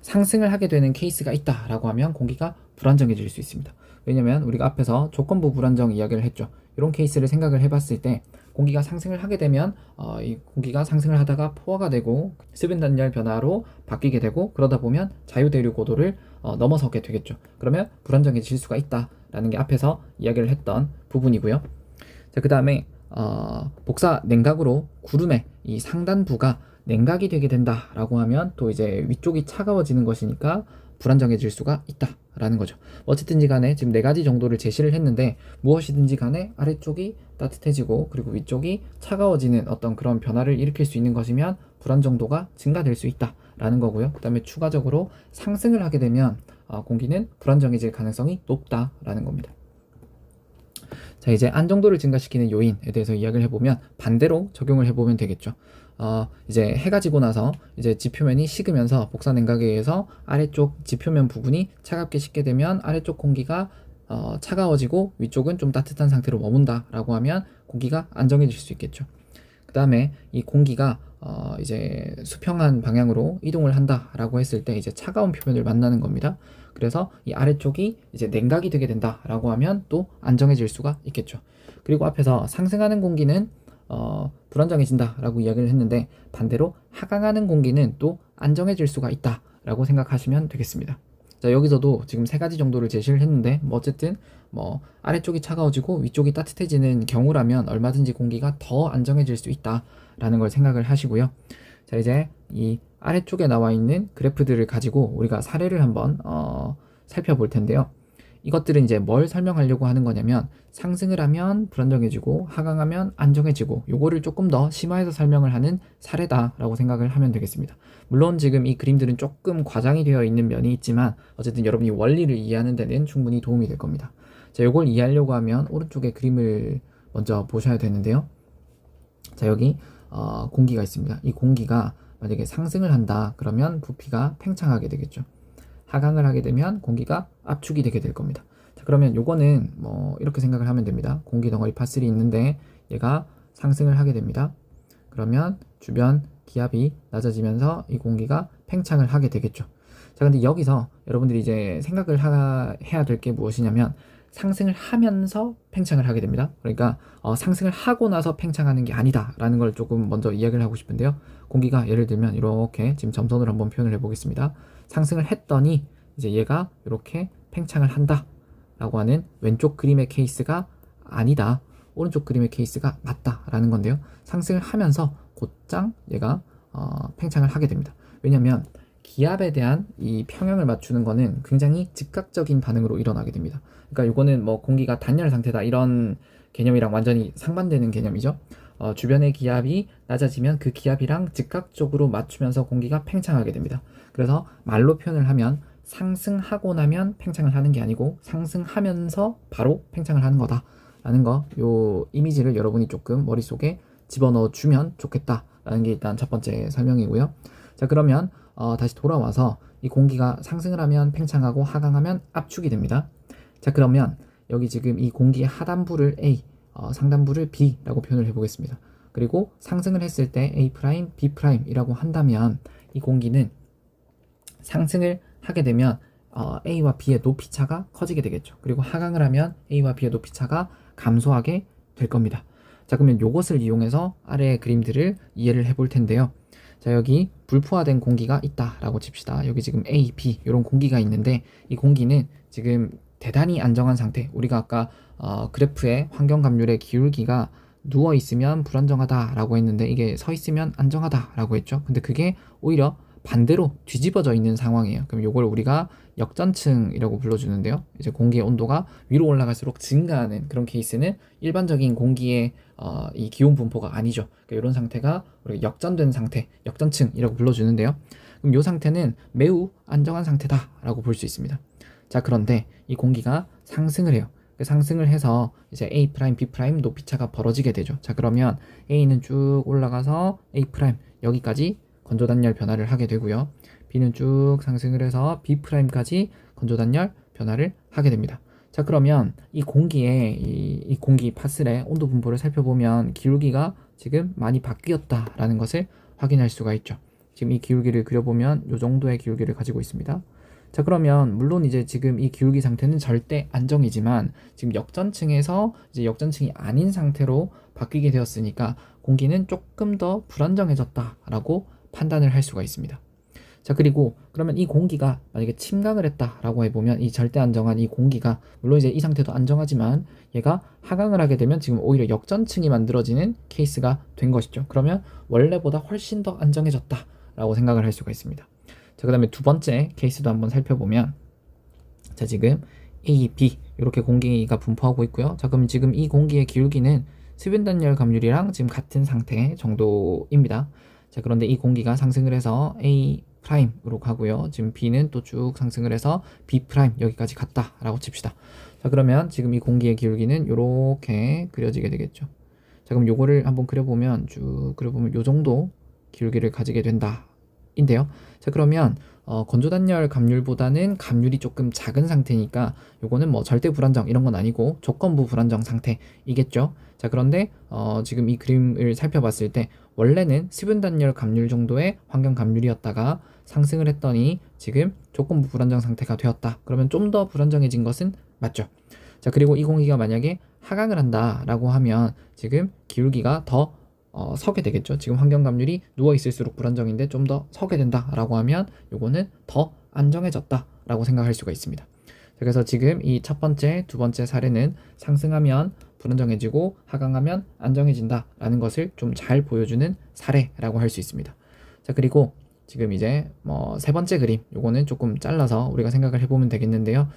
상승을 하게 되는 케이스가 있다라고 하면 공기가 불안정해질 수 있습니다. 왜냐면 우리가 앞에서 조건부 불안정 이야기를 했죠. 이런 케이스를 생각을 해봤을 때 공기가 상승을 하게 되면 이 공기가 상승을 하다가 포화가 되고 수분 단열 변화로 바뀌게 되고, 그러다 보면 자유대류 고도를 넘어서게 되겠죠. 그러면 불안정해질 수가 있다라는 게 앞에서 이야기를 했던 부분이고요. 자, 그 다음에 복사 냉각으로 구름의 이 상단부가 냉각이 되게 된다라고 하면 또 이제 위쪽이 차가워지는 것이니까 불안정해질 수가 있다라는 거죠. 어쨌든지 간에 지금 4가지 정도를 제시를 했는데 무엇이든지 간에 아래쪽이 따뜻해지고 그리고 위쪽이 차가워지는 어떤 그런 변화를 일으킬 수 있는 것이면 불안 정도가 증가될 수 있다라는 거고요. 그 다음에 추가적으로 상승을 하게 되면 공기는 불안정해질 가능성이 높다라는 겁니다. 자, 이제 안정도를 증가시키는 요인에 대해서 이야기를 해보면 반대로 적용을 해보면 되겠죠. 이제 해가 지고 나서 이제 지표면이 식으면서 복사 냉각에 의해서 아래쪽 지표면 부분이 차갑게 식게 되면 아래쪽 공기가 차가워지고 위쪽은 좀 따뜻한 상태로 머문다 라고 하면 공기가 안정해질 수 있겠죠. 그 다음에 이 공기가 이제 수평한 방향으로 이동을 한다 라고 했을 때 이제 차가운 표면을 만나는 겁니다. 그래서 이 아래쪽이 이제 냉각이 되게 된다 라고 하면 또 안정해질 수가 있겠죠. 그리고 앞에서 상승하는 공기는 불안정해진다 라고 이야기를 했는데 반대로 하강하는 공기는 또 안정해질 수가 있다 라고 생각하시면 되겠습니다. 자, 여기서도 지금 3가지 정도를 제시를 했는데 어쨌든 아래쪽이 차가워지고 위쪽이 따뜻해지는 경우라면 얼마든지 공기가 더 안정해질 수 있다 라는 걸 생각을 하시고요. 자, 이제 이 아래쪽에 나와 있는 그래프들을 가지고 우리가 사례를 한번 살펴볼 텐데요. 이것들은 이제 뭘 설명하려고 하는 거냐면 상승을 하면 불안정해지고 하강하면 안정해지고, 요거를 조금 더 심화해서 설명을 하는 사례다라고 생각을 하면 되겠습니다. 물론 지금 이 그림들은 조금 과장이 되어 있는 면이 있지만 어쨌든 여러분이 원리를 이해하는 데는 충분히 도움이 될 겁니다. 자, 요걸 이해하려고 하면 오른쪽에 그림을 먼저 보셔야 되는데요. 자, 여기 공기가 있습니다. 이 공기가 만약에 상승을 한다 그러면 부피가 팽창하게 되겠죠. 하강을 하게 되면 공기가 압축이 되게 될 겁니다. 자, 그러면 요거는 이렇게 생각을 하면 됩니다. 공기 덩어리 파3 있는데 얘가 상승을 하게 됩니다. 그러면 주변 기압이 낮아지면서 이 공기가 팽창을 하게 되겠죠. 자, 근데 여기서 여러분들이 이제 생각을 해야 될 게 무엇이냐면 상승을 하면서 팽창을 하게 됩니다. 그러니까 상승을 하고 나서 팽창하는 게 아니다 라는 걸 조금 먼저 이야기를 하고 싶은데요. 공기가 예를 들면 이렇게 지금 점선으로 한번 표현을 해보겠습니다. 상승을 했더니 이제 얘가 이렇게 팽창을 한다 라고 하는 왼쪽 그림의 케이스가 아니다, 오른쪽 그림의 케이스가 맞다 라는 건데요. 상승을 하면서 곧장 얘가 팽창을 하게 됩니다. 왜냐면 기압에 대한 이 평형을 맞추는 거는 굉장히 즉각적인 반응으로 일어나게 됩니다. 그러니까 이거는 공기가 단열 상태다 이런 개념이랑 완전히 상반되는 개념이죠. 주변의 기압이 낮아지면 그 기압이랑 즉각적으로 맞추면서 공기가 팽창하게 됩니다. 그래서 말로 표현을 하면 상승하고 나면 팽창을 하는 게 아니고 상승하면서 바로 팽창을 하는 거다 라는 거, 요 이미지를 여러분이 조금 머릿속에 집어넣어 주면 좋겠다라는 게 일단 첫 번째 설명이고요. 자, 그러면 다시 돌아와서 이 공기가 상승을 하면 팽창하고 하강하면 압축이 됩니다. 자, 그러면 여기 지금 이 공기의 하단부를 A, 상단부를 B라고 표현을 해보겠습니다. 그리고 상승을 했을 때 A', B'이라고 한다면 이 공기는 상승을 하게 되면 A와 B의 높이 차가 커지게 되겠죠. 그리고 하강을 하면 A와 B의 높이 차가 감소하게 될 겁니다. 자, 그러면 이것을 이용해서 아래의 그림들을 이해를 해볼 텐데요. 자, 여기 불포화된 공기가 있다라고 칩시다. 여기 지금 A, B 이런 공기가 있는데 이 공기는 지금 대단히 안정한 상태. 우리가 아까 그래프의 환경 감률의 기울기가 누워 있으면 불안정하다라고 했는데 이게 서 있으면 안정하다라고 했죠. 근데 그게 오히려 반대로 뒤집어져 있는 상황이에요. 그럼 이걸 우리가 역전층이라고 불러주는데요. 이제 공기의 온도가 위로 올라갈수록 증가하는 그런 케이스는 일반적인 공기의 이 기온 분포가 아니죠. 그러니까 이런 상태가 우리가 역전된 상태, 역전층이라고 불러주는데요. 그럼 이 상태는 매우 안정한 상태다라고 볼 수 있습니다. 자, 그런데 이 공기가 상승을 해요. 상승을 해서 이제 A', B' 높이차가 벌어지게 되죠. 자, 그러면 A는 쭉 올라가서 A' 여기까지 건조단열 변화를 하게 되고요. B는 쭉 상승을 해서 B'까지 건조단열 변화를 하게 됩니다. 자, 그러면 이 공기의 이 공기 파슬의 온도 분포를 살펴보면 기울기가 지금 많이 바뀌었다라는 것을 확인할 수가 있죠. 지금 이 기울기를 그려보면 이 정도의 기울기를 가지고 있습니다. 자, 그러면 물론 이제 지금 이 기울기 상태는 절대 안정이지만 지금 역전층에서 이제 역전층이 아닌 상태로 바뀌게 되었으니까 공기는 조금 더 불안정해졌다라고 판단을 할 수가 있습니다. 자, 그리고 그러면 이 공기가 만약에 침강을 했다라고 해보면 이 절대 안정한 이 공기가 물론 이제 이 상태도 안정하지만 얘가 하강을 하게 되면 지금 오히려 역전층이 만들어지는 케이스가 된 것이죠. 그러면 원래보다 훨씬 더 안정해졌다라고 생각을 할 수가 있습니다. 자, 그 다음에 두 번째 케이스도 한번 살펴보면 자, 지금 A, B 이렇게 공기가 분포하고 있고요. 자, 그럼 지금 이 공기의 기울기는 수변 단열 감률이랑 지금 같은 상태 정도입니다. 자, 그런데 이 공기가 상승을 해서 A'으로 가고요. 지금 B는 또 쭉 상승을 해서 B' 여기까지 갔다라고 칩시다. 자, 그러면 지금 이 공기의 기울기는 이렇게 그려지게 되겠죠. 자, 그럼 요거를 한번 그려보면 쭉 그려보면 요 정도 기울기를 가지게 된다. 인데요. 자, 그러면 건조단열 감률보다는 감률이 조금 작은 상태니까 요거는 뭐 절대 불안정 이런 건 아니고 조건부 불안정 상태이겠죠. 자, 그런데 지금 이 그림을 살펴봤을 때 원래는 수분단열 감률 정도의 환경 감률이었다가 상승을 했더니 지금 조건부 불안정 상태가 되었다. 그러면 좀 더 불안정해진 것은 맞죠. 자, 그리고 이 공기가 만약에 하강을 한다라고 하면 지금 기울기가 더 서게 되겠죠. 지금 환경 감률이 누워 있을수록 불안정인데 좀 더 서게 된다라고 하면 요거는 더 안정해졌다라고 생각할 수가 있습니다. 그래서 지금 이 첫 번째, 두 번째 사례는 상승하면 불안정해지고 하강하면 안정해진다라는 것을 좀 잘 보여주는 사례라고 할 수 있습니다. 자, 그리고 지금 이제 세 번째 그림, 요거는 조금 잘라서 우리가 생각을 해보면 되겠는데요.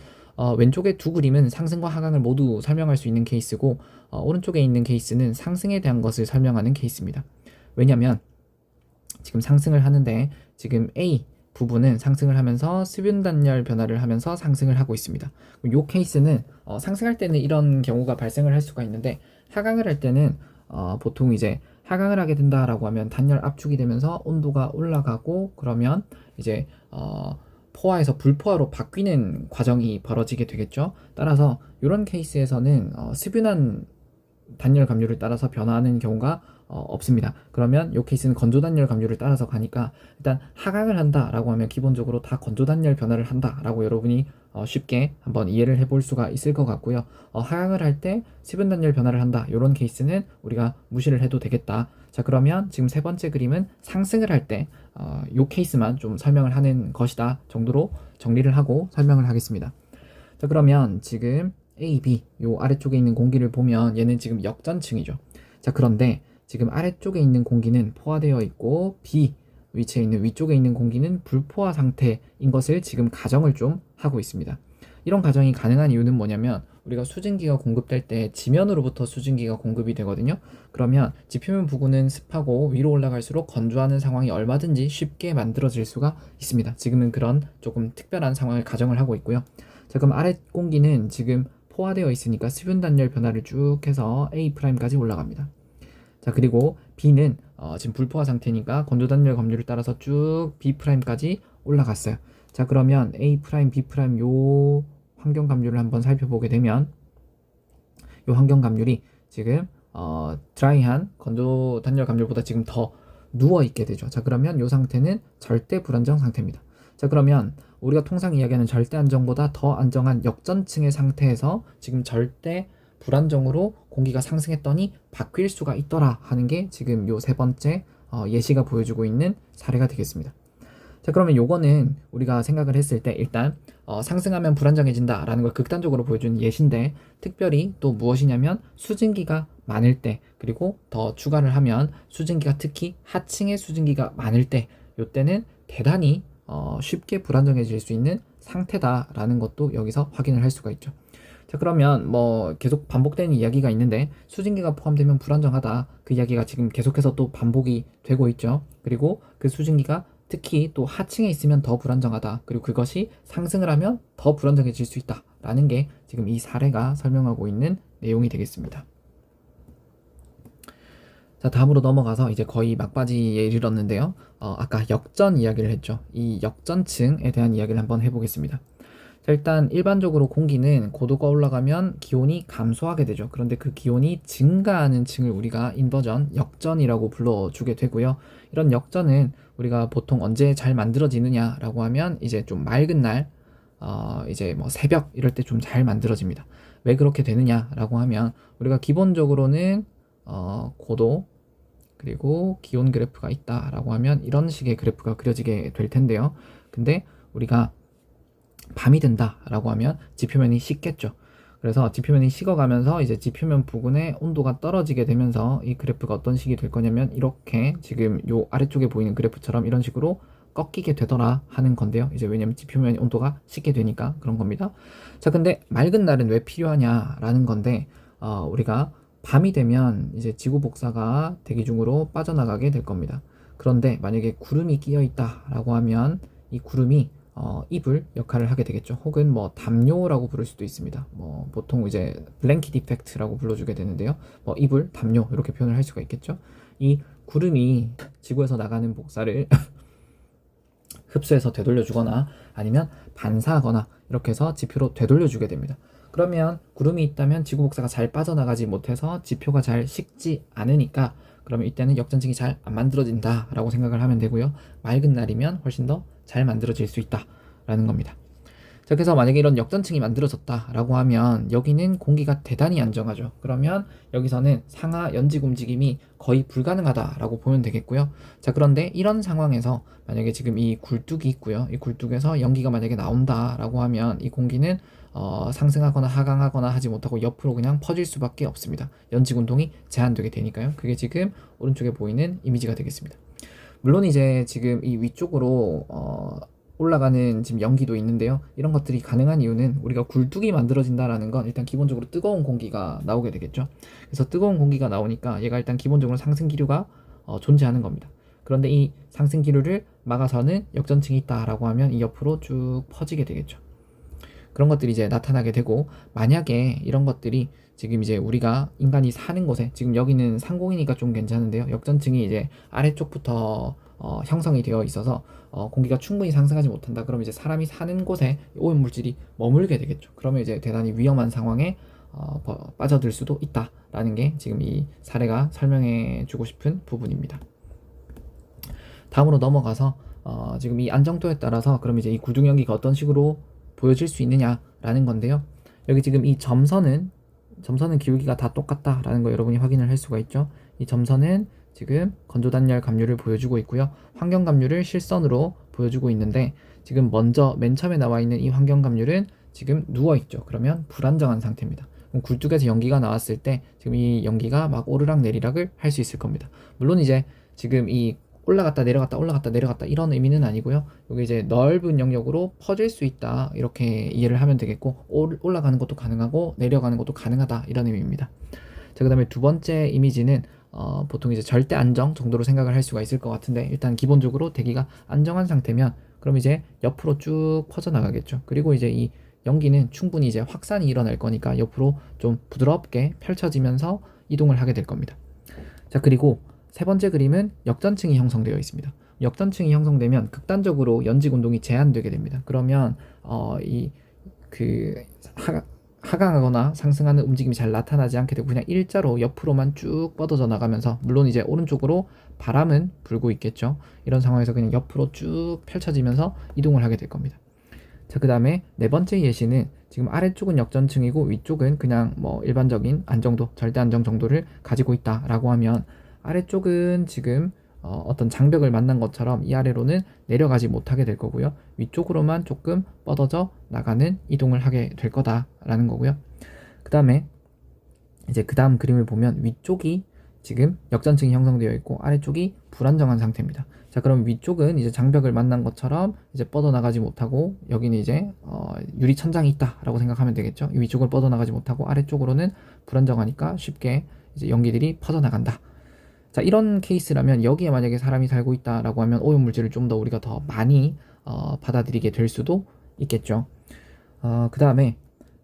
왼쪽의 두 그림은 상승과 하강을 모두 설명할 수 있는 케이스고 오른쪽에 있는 케이스는 상승에 대한 것을 설명하는 케이스입니다. 왜냐하면 지금 상승을 하는데 지금 A 부분은 상승을 하면서 수분 단열 변화를 하면서 상승을 하고 있습니다. 이 케이스는 상승할 때는 이런 경우가 발생을 할 수가 있는데 하강을 할 때는 보통 이제 하강을 하게 된다라고 하면 단열 압축이 되면서 온도가 올라가고 그러면 이제 포화에서 불포화로 바뀌는 과정이 벌어지게 되겠죠. 따라서 이런 케이스에서는 수분한 단열 감률을 따라서 변화하는 경우가 없습니다. 그러면 이 케이스는 건조 단열 감률을 따라서 가니까 일단 하강을 한다라고 하면 기본적으로 다 건조 단열 변화를 한다라고 여러분이 쉽게 한번 이해를 해볼 수가 있을 것 같고요. 하강을 할 때 수분 단열 변화를 한다 이런 케이스는 우리가 무시를 해도 되겠다. 자, 그러면 지금 세 번째 그림은 상승을 할 때 이 케이스만 좀 설명을 하는 것이다 정도로 정리를 하고 설명을 하겠습니다. 자, 그러면 지금 A, B 요 아래쪽에 있는 공기를 보면 얘는 지금 역전층이죠. 자, 그런데 지금 아래쪽에 있는 공기는 포화되어 있고 B 위치에 있는 위쪽에 있는 공기는 불포화 상태인 것을 지금 가정을 좀 하고 있습니다. 이런 가정이 가능한 이유는 뭐냐면 우리가 수증기가 공급될 때 지면으로부터 수증기가 공급이 되거든요. 그러면 지표면 부근은 습하고 위로 올라갈수록 건조하는 상황이 얼마든지 쉽게 만들어질 수가 있습니다. 지금은 그런 조금 특별한 상황을 가정을 하고 있고요. 자, 그럼 아래 공기는 지금 포화되어 있으니까 수분 단열 변화를 쭉 해서 A'까지 올라갑니다. 자, 그리고 B는 지금 불포화 상태니까 건조 단열 감률을 따라서 쭉 B'까지 올라갔어요. 자, 그러면 A', B' 요 환경 감률을 한번 살펴보게 되면 요 환경 감률이 지금 드라이한 건조 단열 감률보다 지금 더 누워 있게 되죠. 자, 그러면 이 상태는 절대 불안정 상태입니다. 자, 그러면 우리가 통상 이야기하는 절대 안정보다 더 안정한 역전층의 상태에서 지금 절대 불안정으로 공기가 상승했더니 바뀔 수가 있더라 하는 게 지금 요 세 번째 예시가 보여주고 있는 사례가 되겠습니다. 자, 그러면 요거는 우리가 생각을 했을 때 일단 상승하면 불안정해진다 라는 걸 극단적으로 보여준 예시인데, 특별히 또 무엇이냐면 수증기가 많을 때, 그리고 더 추가를 하면 수증기가 특히 하층의 수증기가 많을 때, 요때는 대단히 쉽게 불안정해질 수 있는 상태다라는 것도 여기서 확인을 할 수가 있죠. 자, 그러면 뭐 계속 반복되는 이야기가 있는데, 수증기가 포함되면 불안정하다, 그 이야기가 지금 계속해서 또 반복이 되고 있죠. 그리고 그 수증기가 특히 또 하층에 있으면 더 불안정하다, 그리고 그것이 상승을 하면 더 불안정해질 수 있다 라는 게 지금 이 사례가 설명하고 있는 내용이 되겠습니다. 자, 다음으로 넘어가서 이제 거의 막바지에 이르렀는데요. 아까 역전 이야기를 했죠. 이 역전층에 대한 이야기를 한번 해보겠습니다. 자, 일단 일반적으로 공기는 고도가 올라가면 기온이 감소하게 되죠. 그런데 그 기온이 증가하는 층을 우리가 인버전, 역전이라고 불러주게 되고요. 이런 역전은 우리가 보통 언제 잘 만들어지느냐라고 하면 이제 좀 맑은 날, 이제 뭐 새벽 이럴 때 좀 잘 만들어집니다. 왜 그렇게 되느냐라고 하면 우리가 기본적으로는 고도 그리고 기온 그래프가 있다라고 하면 이런 식의 그래프가 그려지게 될 텐데요. 근데 우리가 밤이 된다라고 하면 지표면이 식겠죠. 그래서 지표면이 식어가면서 이제 지표면 부근의 온도가 떨어지게 되면서 이 그래프가 어떤 식이 될 거냐면 이렇게 지금 요 아래쪽에 보이는 그래프처럼 이런 식으로 꺾이게 되더라 하는 건데요. 이제 왜냐면 지표면 온도가 식게 되니까 그런 겁니다. 자, 근데 맑은 날은 왜 필요하냐라는 건데, 우리가 밤이 되면 이제 지구 복사가 대기 중으로 빠져나가게 될 겁니다. 그런데 만약에 구름이 끼어 있다라고 하면 이 구름이 이불 역할을 하게 되겠죠. 혹은 뭐 담요라고 부를 수도 있습니다. 뭐 보통 이제 블랭킷 이펙트라고 불러주게 되는데요. 뭐 이불, 담요 이렇게 표현을 할 수가 있겠죠. 이 구름이 지구에서 나가는 복사를 흡수해서 되돌려 주거나 아니면 반사하거나 이렇게 해서 지표로 되돌려 주게 됩니다. 그러면 구름이 있다면 지구 복사가 잘 빠져나가지 못해서 지표가 잘 식지 않으니까, 그러면 이때는 역전층이 잘 안 만들어진다 라고 생각을 하면 되고요. 맑은 날이면 훨씬 더 잘 만들어질 수 있다 라는 겁니다. 자, 그래서 만약에 이런 역전층이 만들어졌다 라고 하면 여기는 공기가 대단히 안정하죠. 그러면 여기서는 상하 연직 움직임이 거의 불가능하다 라고 보면 되겠고요. 자, 그런데 이런 상황에서 만약에 지금 이 굴뚝이 있고요. 이 굴뚝에서 연기가 만약에 나온다 라고 하면 이 공기는 상승하거나 하강하거나 하지 못하고 옆으로 그냥 퍼질 수밖에 없습니다. 연직 운동이 제한되게 되니까요. 그게 지금 오른쪽에 보이는 이미지가 되겠습니다. 물론 이제 지금 이 위쪽으로 올라가는 지금 연기도 있는데요. 이런 것들이 가능한 이유는 우리가 굴뚝이 만들어진다라는 건 일단 기본적으로 뜨거운 공기가 나오게 되겠죠. 그래서 뜨거운 공기가 나오니까 얘가 일단 기본적으로 상승 기류가 존재하는 겁니다. 그런데 이 상승 기류를 막아서는 역전층이 있다라고 하면 이 옆으로 쭉 퍼지게 되겠죠. 그런 것들이 이제 나타나게 되고, 만약에 이런 것들이 지금 이제 우리가 인간이 사는 곳에, 지금 여기는 상공이니까 좀 괜찮은데요. 역전층이 이제 아래쪽부터 형성이 되어 있어서 공기가 충분히 상승하지 못한다. 그럼 이제 사람이 사는 곳에 오염물질이 머물게 되겠죠. 그러면 이제 대단히 위험한 상황에 빠져들 수도 있다라는 게 지금 이 사례가 설명해 주고 싶은 부분입니다. 다음으로 넘어가서 지금 이 안정도에 따라서 그럼 이제 이 구중연기가 어떤 식으로 보여질 수 있느냐라는 건데요. 여기 지금 이 점선은 기울기가 다 똑같다라는 거 여러분이 확인을 할 수가 있죠. 이 점선은 지금 건조단열 감률을 보여주고 있고요. 환경 감률을 실선으로 보여주고 있는데, 지금 먼저 맨 처음에 나와 있는 이 환경 감률은 지금 누워 있죠. 그러면 불안정한 상태입니다. 그럼 굴뚝에서 연기가 나왔을 때 지금 이 연기가 막 오르락 내리락을 할 수 있을 겁니다. 물론 이제 지금 이 올라갔다 내려갔다 이런 의미는 아니고요. 여기 이제 넓은 영역으로 퍼질 수 있다 이렇게 이해를 하면 되겠고, 올라가는 것도 가능하고 내려가는 것도 가능하다 이런 의미입니다. 자, 그 다음에 두 번째 이미지는 보통 이제 절대 안정 정도로 생각을 할 수가 있을 것 같은데, 일단 기본적으로 대기가 안정한 상태면 그럼 이제 옆으로 쭉 퍼져나가겠죠. 그리고 이제 이 연기는 충분히 이제 확산이 일어날 거니까 옆으로 좀 부드럽게 펼쳐지면서 이동을 하게 될 겁니다. 자, 그리고 세 번째 그림은 역전층이 형성되어 있습니다. 역전층이 형성되면 극단적으로 연직 운동이 제한되게 됩니다. 그러면 하강하거나 상승하는 움직임이 잘 나타나지 않게 되고 그냥 일자로 옆으로만 쭉 뻗어져 나가면서, 물론 이제 오른쪽으로 바람은 불고 있겠죠. 이런 상황에서 그냥 옆으로 쭉 펼쳐지면서 이동을 하게 될 겁니다. 자, 그 다음에 네 번째 예시는 지금 아래쪽은 역전층이고 위쪽은 그냥 뭐 일반적인 안정도, 절대 안정 정도를 가지고 있다라고 하면, 아래쪽은 지금 어떤 장벽을 만난 것처럼 이 아래로는 내려가지 못하게 될 거고요. 위쪽으로만 조금 뻗어져 나가는 이동을 하게 될 거다라는 거고요. 그 다음에 이제 그 다음 그림을 보면 위쪽이 지금 역전층이 형성되어 있고 아래쪽이 불안정한 상태입니다. 자, 그럼 위쪽은 이제 장벽을 만난 것처럼 이제 뻗어나가지 못하고, 여기는 이제 유리 천장이 있다라고 생각하면 되겠죠. 위쪽을 뻗어나가지 못하고 아래쪽으로는 불안정하니까 쉽게 이제 연기들이 퍼져나간다. 자, 이런 케이스라면 여기에 만약에 사람이 살고 있다라고 하면 오염물질을 좀 더 우리가 더 많이 받아들이게 될 수도 있겠죠. 그 다음에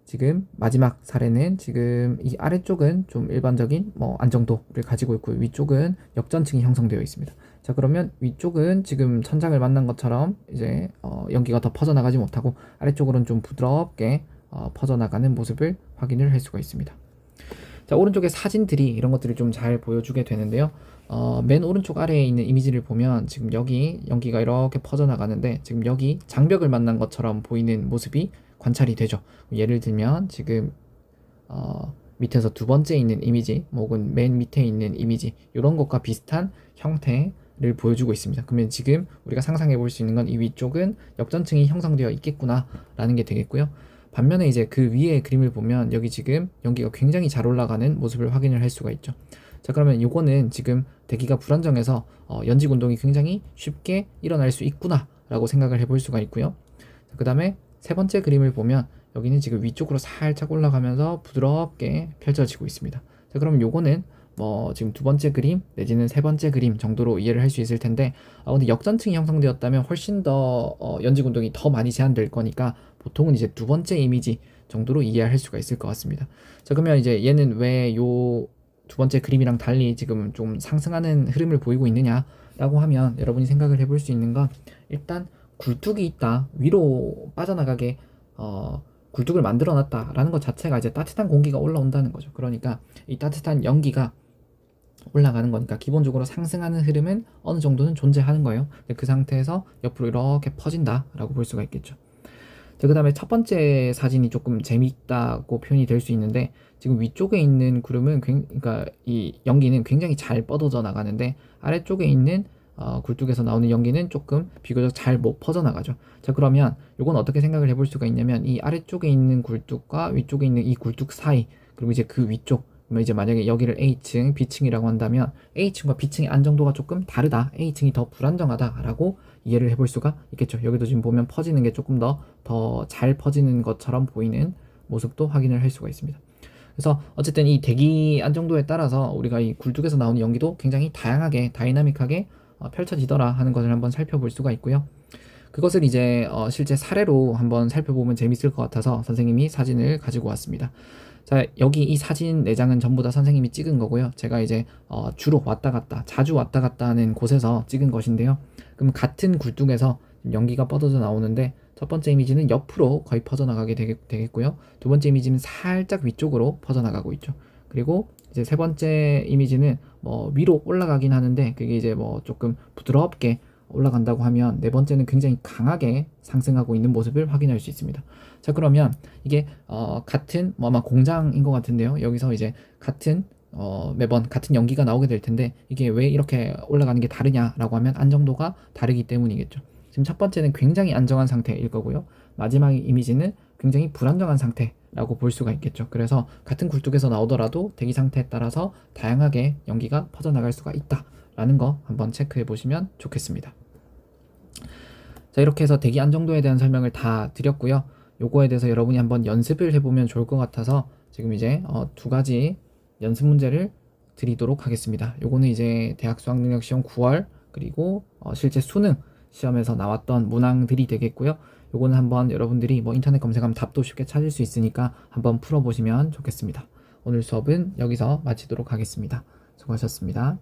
지금 마지막 사례는 지금 이 아래쪽은 좀 일반적인 뭐 안정도를 가지고 있고 위쪽은 역전층이 형성되어 있습니다. 자, 그러면 위쪽은 지금 천장을 만난 것처럼 이제 연기가 더 퍼져나가지 못하고 아래쪽으로는 좀 부드럽게 퍼져나가는 모습을 확인을 할 수가 있습니다. 자, 오른쪽에 사진들이 이런 것들을 좀 잘 보여주게 되는데요. 맨 오른쪽 아래에 있는 이미지를 보면 지금 여기 연기가 이렇게 퍼져나가는데 지금 여기 장벽을 만난 것처럼 보이는 모습이 관찰이 되죠. 예를 들면 지금 밑에서 두 번째 있는 이미지 혹은 맨 밑에 있는 이미지, 이런 것과 비슷한 형태를 보여주고 있습니다. 그러면 지금 우리가 상상해 볼 수 있는 건 이 위쪽은 역전층이 형성되어 있겠구나 라는 게 되겠고요. 반면에 이제 그 위에 그림을 보면 여기 지금 연기가 굉장히 잘 올라가는 모습을 확인을 할 수가 있죠. 자, 그러면 요거는 지금 대기가 불안정해서 연직 운동이 굉장히 쉽게 일어날 수 있구나 라고 생각을 해볼 수가 있고요. 그 다음에 세 번째 그림을 보면 여기는 지금 위쪽으로 살짝 올라가면서 부드럽게 펼쳐지고 있습니다. 자, 그럼 요거는 뭐 지금 두 번째 그림 내지는 세 번째 그림 정도로 이해를 할 수 있을 텐데, 근데 역전층이 형성되었다면 훨씬 더 연직 운동이 더 많이 제한될 거니까 보통은 이제 두 번째 이미지 정도로 이해할 수가 있을 것 같습니다. 자, 그러면 이제 얘는 왜 요 두 번째 그림이랑 달리 지금 좀 상승하는 흐름을 보이고 있느냐라고 하면, 여러분이 생각을 해볼 수 있는 건 일단 굴뚝이 있다, 위로 빠져나가게 굴뚝을 만들어 놨다라는 것 자체가 이제 따뜻한 공기가 올라온다는 거죠. 그러니까 이 따뜻한 연기가 올라가는 거니까 기본적으로 상승하는 흐름은 어느 정도는 존재하는 거예요. 그 상태에서 옆으로 이렇게 퍼진다라고 볼 수가 있겠죠. 자, 그 다음에 첫 번째 사진이 조금 재미있다고 표현이 될 수 있는데, 지금 위쪽에 있는 구름은 그러니까 이 연기는 굉장히 잘 뻗어져 나가는데 아래쪽에 있는 굴뚝에서 나오는 연기는 조금 비교적 잘 못 퍼져나가죠. 자, 그러면 이건 어떻게 생각을 해볼 수가 있냐면, 이 아래쪽에 있는 굴뚝과 위쪽에 있는 이 굴뚝 사이, 그리고 이제 그 위쪽, 그러면 이제 만약에 여기를 A층, B층이라고 한다면 A층과 B층의 안정도가 조금 다르다, A층이 더 불안정하다라고 이해를 해볼 수가 있겠죠. 여기도 지금 보면 퍼지는 게 조금 더 잘 퍼지는 것처럼 보이는 모습도 확인을 할 수가 있습니다. 그래서 어쨌든 이 대기 안정도에 따라서 우리가 이 굴뚝에서 나오는 연기도 굉장히 다양하게 다이나믹하게 펼쳐지더라 하는 것을 한번 살펴볼 수가 있고요. 그것을 이제 실제 사례로 한번 살펴보면 재밌을 것 같아서 선생님이 사진을 가지고 왔습니다. 자, 여기 이 사진 4장은 전부 다 선생님이 찍은 거고요. 제가 이제 주로 왔다 갔다, 자주 왔다 갔다 하는 곳에서 찍은 것인데요. 그럼 같은 굴뚝에서 연기가 뻗어져 나오는데, 첫 번째 이미지는 옆으로 거의 퍼져나가게 되겠고요. 두 번째 이미지는 살짝 위쪽으로 퍼져나가고 있죠. 그리고 이제 세 번째 이미지는 뭐 위로 올라가긴 하는데 그게 이제 뭐 조금 부드럽게 올라간다고 하면, 네 번째는 굉장히 강하게 상승하고 있는 모습을 확인할 수 있습니다. 자, 그러면 이게 같은 뭐 아마 공장인 것 같은데요. 여기서 이제 같은 매번 같은 연기가 나오게 될 텐데, 이게 왜 이렇게 올라가는 게 다르냐라고 하면 안정도가 다르기 때문이겠죠. 지금 첫 번째는 굉장히 안정한 상태일 거고요. 마지막 이미지는 굉장히 불안정한 상태라고 볼 수가 있겠죠. 그래서 같은 굴뚝에서 나오더라도 대기 상태에 따라서 다양하게 연기가 퍼져나갈 수가 있다라는 거 한번 체크해 보시면 좋겠습니다. 자, 이렇게 해서 대기 안정도에 대한 설명을 다 드렸고요. 요거에 대해서 여러분이 한번 연습을 해보면 좋을 것 같아서 지금 이제 두 가지 연습 문제를 드리도록 하겠습니다. 요거는 이제 대학 수학능력시험 9월, 그리고 실제 수능 시험에서 나왔던 문항들이 되겠고요. 요거는 한번 여러분들이 뭐 인터넷 검색하면 답도 쉽게 찾을 수 있으니까 한번 풀어보시면 좋겠습니다. 오늘 수업은 여기서 마치도록 하겠습니다. 수고하셨습니다.